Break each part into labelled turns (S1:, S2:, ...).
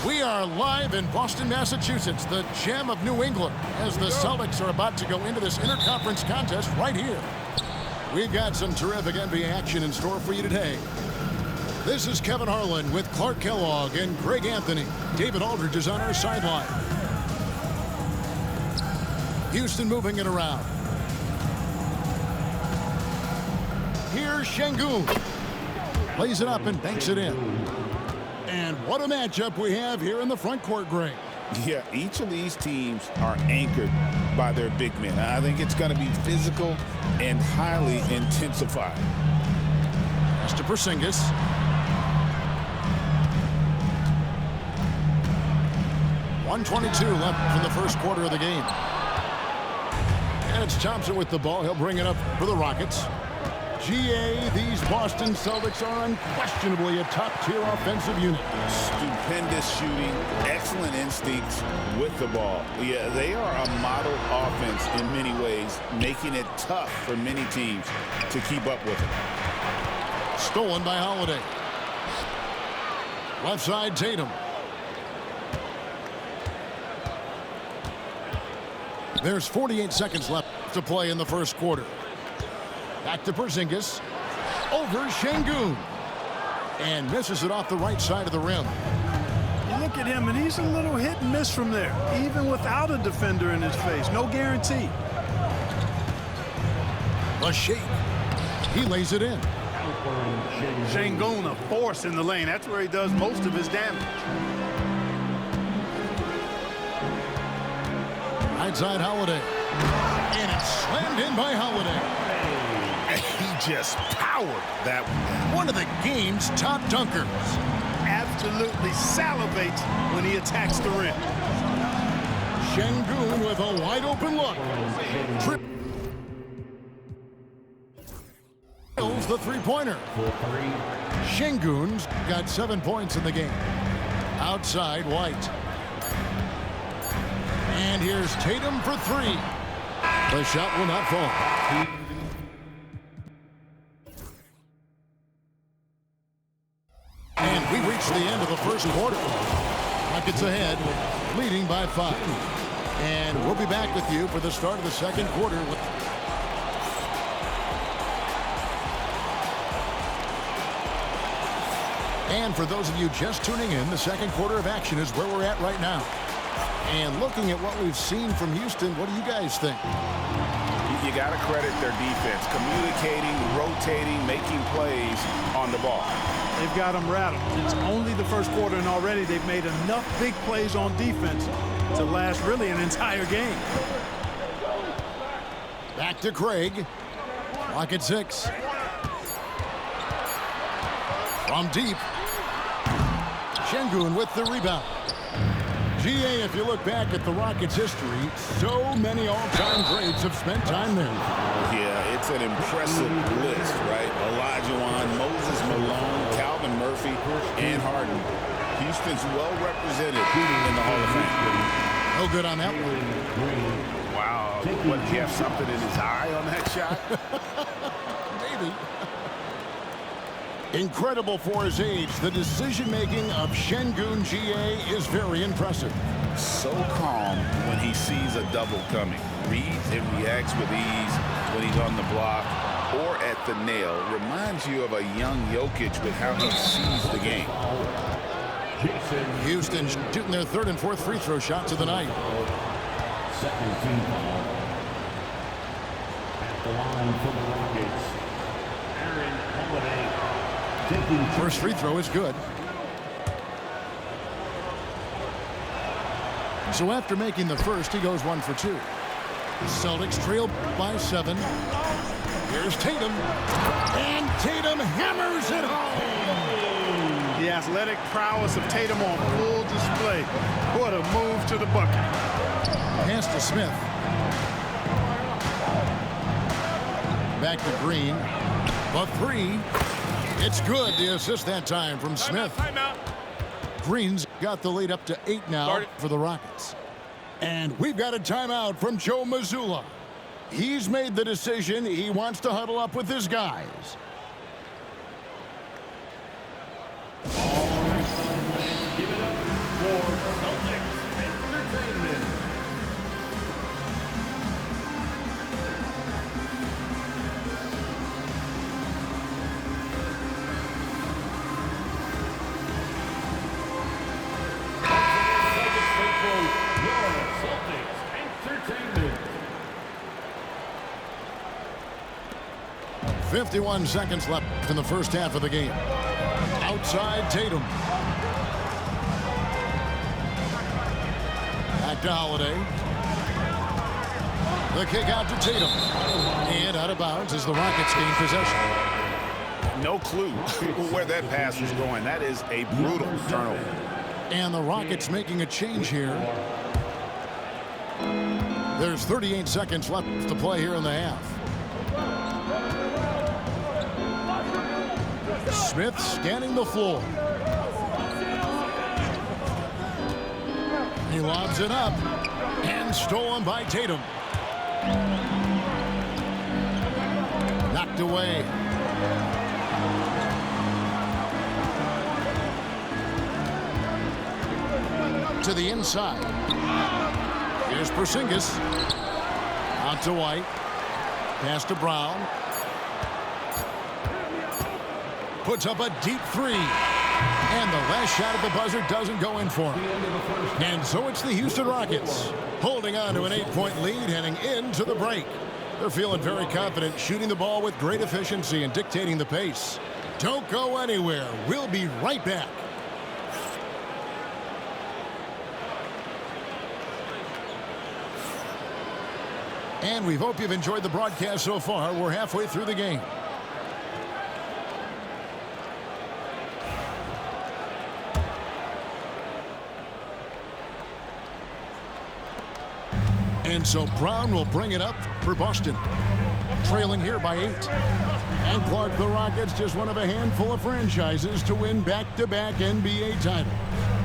S1: We are live in Boston, Massachusetts, the gem of New England, as the Celtics are about to go into this interconference contest right here. We've got some terrific NBA action in store for you today. This is Kevin Harlan with Clark Kellogg and Greg Anthony. David Aldridge is on our sideline. Houston moving it around. Here's Şengün. Plays it up and banks it in. And what a matchup we have here in the front court, Greg.
S2: Yeah, each of these teams are anchored by their big men. I think it's going to be physical and highly intensified.
S1: Pass to Porzingis. .122 left from the first quarter of the game. And it's Thompson with the ball. He'll bring it up for the Rockets. GA, these Boston Celtics are unquestionably a top-tier offensive unit.
S2: Stupendous shooting, excellent instincts with the ball. Yeah, they are a model offense in many ways, making it tough for many teams to keep up with it.
S1: Stolen by Holiday. Left side, Tatum. There's 48 seconds left to play in the first quarter. Back to Porzingis. Over Şengün. And misses it off the right side of the rim.
S3: You look at him, and he's a little hit and miss from there, even without a defender in his face. No guarantee.
S1: A shake. He lays it in.
S3: Şengün, a force in the lane. That's where he does most of his damage.
S1: Right side, Holiday. And it's slammed in by Holiday.
S2: He just powered that
S1: one of the game's top dunkers.
S3: Absolutely salivates when he attacks the rim.
S1: Şengün with a wide open look. Trip. The three-pointer. Şengün's got 7 points in the game. Outside, White. And here's Tatum for three. The shot will not fall. And we reach the end of the first quarter. Rockets ahead, leading by 5. And we'll be back with you for the start of the second quarter. And for those of you just tuning in, the second quarter of action is where we're at right now. And looking at what we've seen from Houston, what do you guys think?
S2: You got to credit their defense, communicating, rotating, making plays on the ball.
S3: They've got them rattled. It's only the first quarter, and already they've made enough big plays on defense to last really an entire game.
S1: Back to Craig. Clock at 6. From deep. Şengün with the rebound. GA, if you look back at the Rockets' history, so many all-time greats have spent time there.
S2: Yeah, it's an impressive list, right? Olajuwon, Moses Malone, Calvin Murphy, and Harden. Houston's well represented in the Hall of Fame.
S1: No good on that one.
S2: Wow. What, did he have something in his eye on that shot?
S1: Maybe. Incredible for his age, the decision-making of Şengün GA is very impressive.
S2: So calm when he sees a double coming. Reads and reacts with ease when he's on the block or at the nail. Reminds you of a young Jokic with how he sees the game.
S1: Houston shooting their third and fourth free throw shots of the night.
S4: Second team foul. At the line for the Rockets, Aaron Holiday.
S1: First free throw is good. So after making the first, he goes 1 for 2. Celtics trail by 7. Here's Tatum. And Tatum hammers it home.
S3: The athletic prowess of Tatum on full display. What a move to the bucket.
S1: Pass to Smith. Back to Green. A 3. It's good. The assist that time from Smith. Green's got the lead up to 8 now for the Rockets. And we've got a timeout from Joe Mazzulla. He's made the decision. He wants to huddle up with his guys.
S4: All right, give it up for
S1: 51 seconds left in the first half of the game. Outside Tatum. Back to Holiday. The kick out to Tatum. And out of bounds as the Rockets gain possession.
S2: No clue where that pass was going. That is a brutal turnover.
S1: And the Rockets making a change here. There's 38 seconds left to play here in the half. Smith scanning the floor. He lobs it up and stolen by Tatum. Knocked away. To the inside. Here's Porzingis. Out to White. Pass to Brown. Puts up a deep three. And the last shot at the buzzer doesn't go in for him. And so it's the Houston Rockets holding on to an 8-point lead heading into the break. They're feeling very confident, shooting the ball with great efficiency and dictating the pace. Don't go anywhere. We'll be right back. And we hope you've enjoyed the broadcast so far. We're halfway through the game. And so Brown will bring it up for Boston. Trailing here by 8. And Clark, the Rockets, just one of a handful of franchises to win back-to-back NBA titles.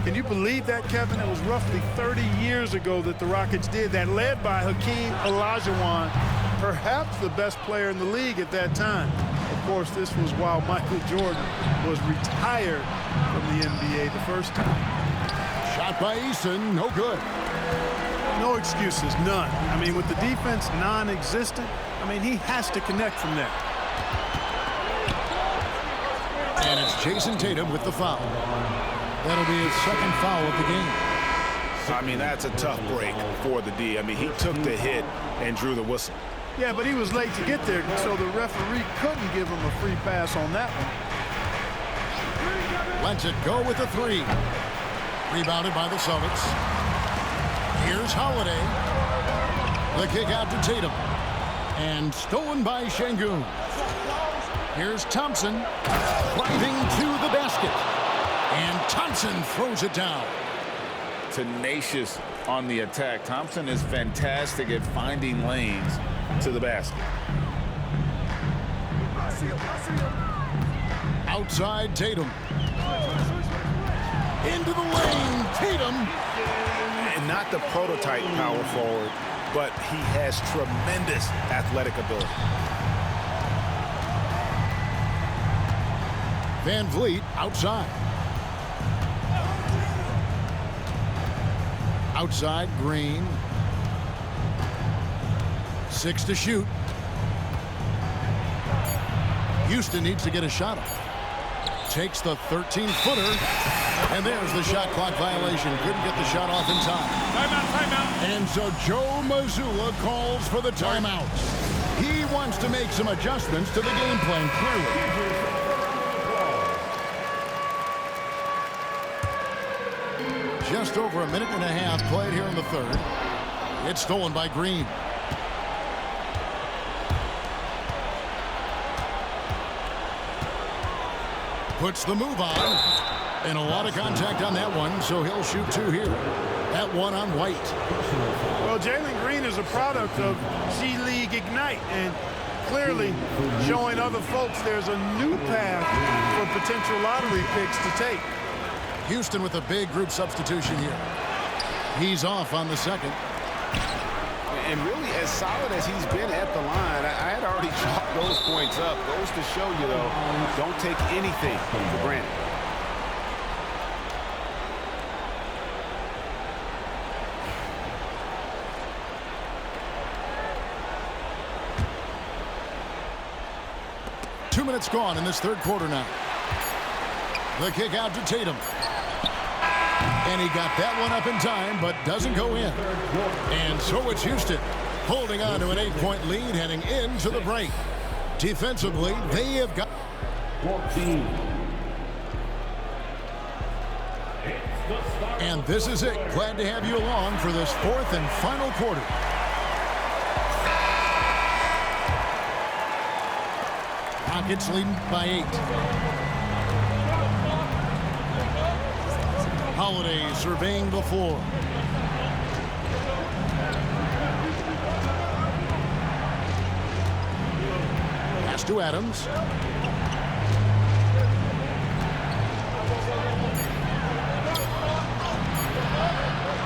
S3: Can you believe that, Kevin? It was roughly 30 years ago that the Rockets did that, led by Hakeem Olajuwon, perhaps the best player in the league at that time. Of course, this was while Michael Jordan was retired from the NBA the first time.
S1: Shot by Eason, no good.
S3: No excuses, none. I mean, with the defense non-existent, I mean, he has to connect from there.
S1: And it's Jason Tatum with the foul. That'll be his second foul of the game.
S2: I mean, that's a tough break for the D. I mean, he took the hit and drew the whistle.
S3: Yeah, but he was late to get there, so the referee couldn't give him a free pass on that one.
S1: Lets it go with the three. Rebounded by the Celtics. Here's Holiday. The kick out to Tatum. And stolen by Şengün. Here's Thompson. Driving to the basket. And Thompson throws it down.
S2: Tenacious on the attack. Thompson is fantastic at finding lanes to the basket.
S1: Outside Tatum. Into the lane. Tatum.
S2: And not the prototype power forward, but he has tremendous athletic ability.
S1: Van Vliet outside. Outside Green. 6 to shoot. Houston needs to get a shot off. Takes the 13-footer. And there's the shot clock violation. Couldn't get the shot off in time.
S2: Timeout.
S1: And so Joe Mazzulla calls for the timeout. He wants to make some adjustments to the game plan, clearly. Just over a minute and a half played here in the third. It's stolen by Green. Puts the move on. And a lot of contact on that one, so he'll shoot 2 here. That one on White.
S3: Well, Jalen Green is a product of G League Ignite, and clearly showing other folks there's a new path for potential lottery picks to take.
S1: Houston with a big group substitution here. He's off on the second.
S2: And really, as solid as he's been at the line, I had already chalked those points up. Goes to show you, though, don't take anything for granted.
S1: Two minutes gone in this third quarter now. The kick out to Tatum. And he got that one up in time, but doesn't go in. And so it's Houston holding on to an 8-point lead heading into the break. Defensively, they have got
S4: 14.
S1: And this is it. Glad to have you along for this fourth and final quarter. Rockets leading by 8. Holiday surveying the floor. Pass to Adams.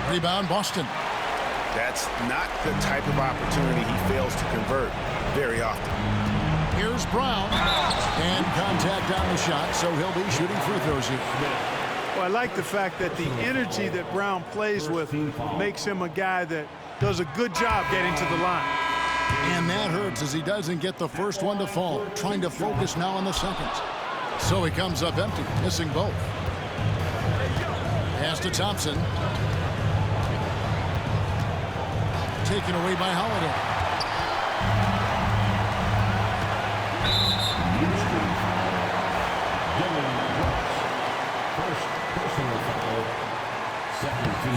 S1: Rebound, Boston.
S2: That's not the type of opportunity he fails to convert very often.
S1: Here's Brown. And contact on the shot, so he'll be shooting free throws here.
S3: Well, I like the fact that the energy that Brown plays with makes him a guy that does a good job getting to the line.
S1: And that hurts as he doesn't get the first one to fall. Trying to focus now on the second. So he comes up empty, missing both. Pass to Thompson. Taken away by Holiday.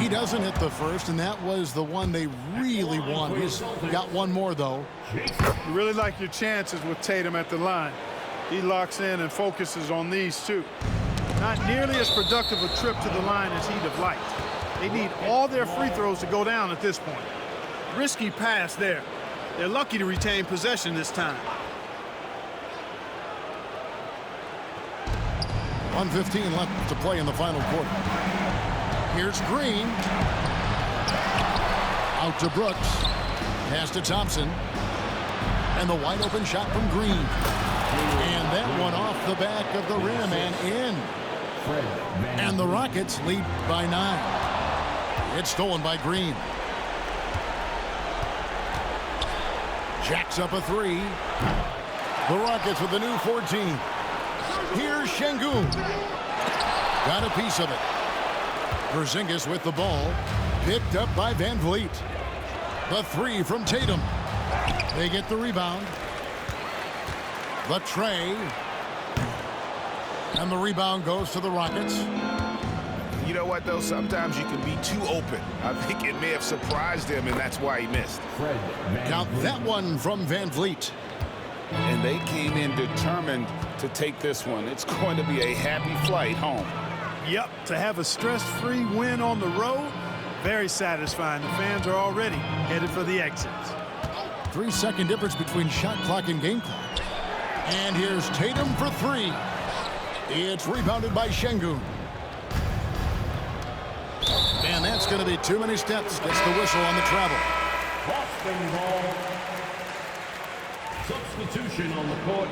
S1: He doesn't hit the first, and that was the one they really wanted. He's got one more, though.
S3: You really like your chances with Tatum at the line. He locks in and focuses on these two. Not nearly as productive a trip to the line as he'd have liked. They need all their free throws to go down at this point. Risky pass there. They're lucky to retain possession this time.
S1: 1:15 left to play in the final quarter. Here's Green. Out to Brooks. Pass to Thompson. And the wide open shot from Green. And that one off the back of the rim and in. And the Rockets lead by 9. It's stolen by Green. Jacks up a 3. The Rockets with a new 14. Here's Şengün. Got a piece of it. Porzingis with the ball. Picked up by Van Vliet. The 3 from Tatum. They get the rebound. The tray. And the rebound goes to the Rockets.
S2: You know what, though? Sometimes you can be too open. I think it may have surprised him, and that's why he missed.
S1: Count that one from Van Vliet.
S2: And they came in determined to take this one. It's going to be a happy flight home.
S3: Yep, to have a stress-free win on the road, very satisfying. The fans are already headed for the exits.
S1: 3-second difference between shot clock and game clock. And here's Tatum for 3. It's rebounded by Şengün. And that's going to be too many steps. Gets the whistle on the travel.
S4: Boston ball. Substitution on the court.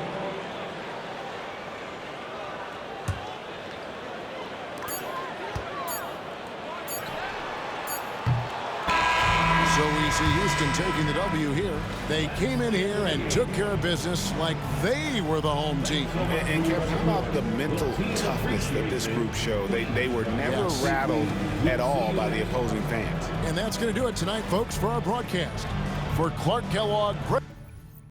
S1: So we see Houston taking the W here. They came in here and took care of business like they were the home team.
S2: And Kevin, how about the mental toughness that this group showed? They were never rattled at all by the opposing fans.
S1: And that's going to do it tonight, folks, for our broadcast. For Clark Kellogg.